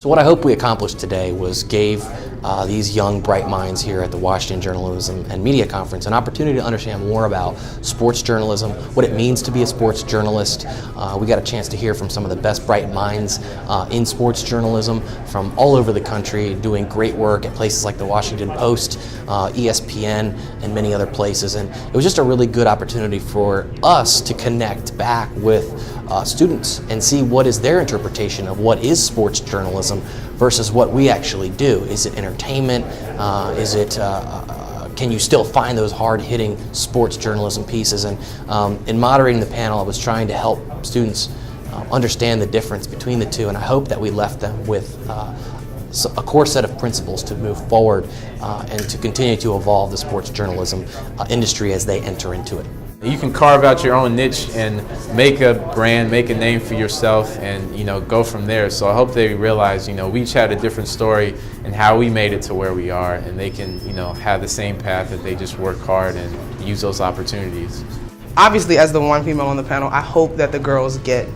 So what I hope we accomplished today was gave these young bright minds here at the Washington Journalism and Media Conference an opportunity to understand more about sports journalism, what it means to be a sports journalist. We got a chance to hear from some of the best bright minds in sports journalism from all over the country, doing great work at places like the Washington Post, ESPN, and many other places. And it was just a really good opportunity for us to connect back with students and see what is their interpretation of what is sports journalism versus what we actually do. Is it entertainment? Can you still find those hard-hitting sports journalism pieces? And in moderating the panel, I was trying to help students understand the difference between the two, and I hope that we left them with a core set of principles to move forward and to continue to evolve the sports journalism industry as they enter into it. You can carve out your own niche and make a brand, make a name for yourself, and go from there. So I hope they realize we each had a different story and how we made it to where we are, and they can have the same path that they just work hard and use those opportunities. Obviously, as the one female on the panel, I hope that the girls get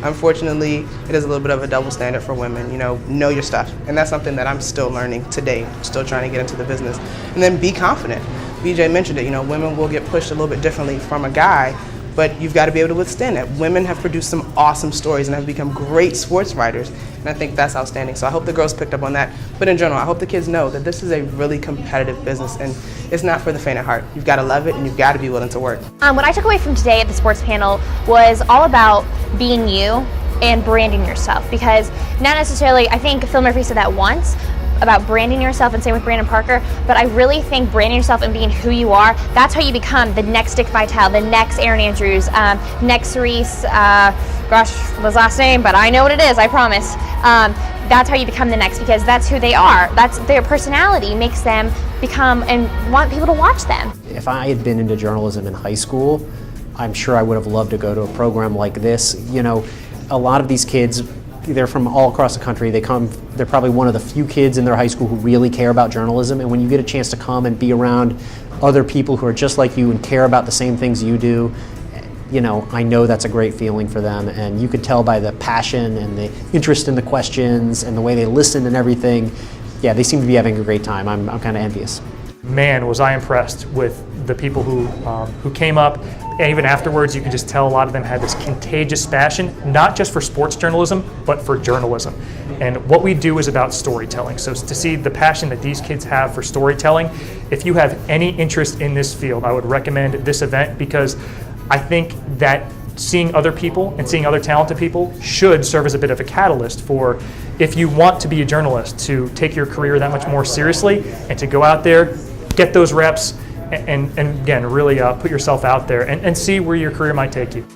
unfortunately, it is a little bit of a double standard for women. Know your stuff, and that's something that I'm still learning today, still trying to get into the business. And then be confident. BJ mentioned it, women will get pushed a little bit differently from a guy, but you've got to be able to withstand it. Women have produced some awesome stories and have become great sports writers, and I think that's outstanding. So I hope the girls picked up on that. But in general, I hope the kids know that this is a really competitive business, and it's not for the faint of heart. You've got to love it, and you've got to be willing to work. What I took away from today at the sports panel was all about being you and branding yourself, because not necessarily, I think Phil Murphy said that once, about branding yourself, and same with Brandon Parker, but I really think branding yourself and being who you are, that's how you become the next Dick Vitale, the next Aaron Andrews, next Cerise, gosh, his last name, but I know what it is, I promise. That's how you become the next, because that's who they are. That's their personality makes them become and want people to watch them. If I had been into journalism in high school, I'm sure I would have loved to go to a program like this. A lot of these kids, they're from all across the country. They're probably one of the few kids in their high school who really care about journalism, and when you get a chance to come and be around other people who are just like you and care about the same things you do, I know that's a great feeling for them, and you could tell by the passion and the interest in the questions and the way they listen and everything. Yeah, they seem to be having a great time. I'm kind of envious. Man, was I impressed with the people who came up, and even afterwards you can just tell a lot of them had this contagious passion, not just for sports journalism, but for journalism. And what we do is about storytelling. So to see the passion that these kids have for storytelling, if you have any interest in this field, I would recommend this event, because I think that seeing other people and seeing other talented people should serve as a bit of a catalyst for, if you want to be a journalist, to take your career that much more seriously and to go out there, get those reps, and again, really put yourself out there and see where your career might take you.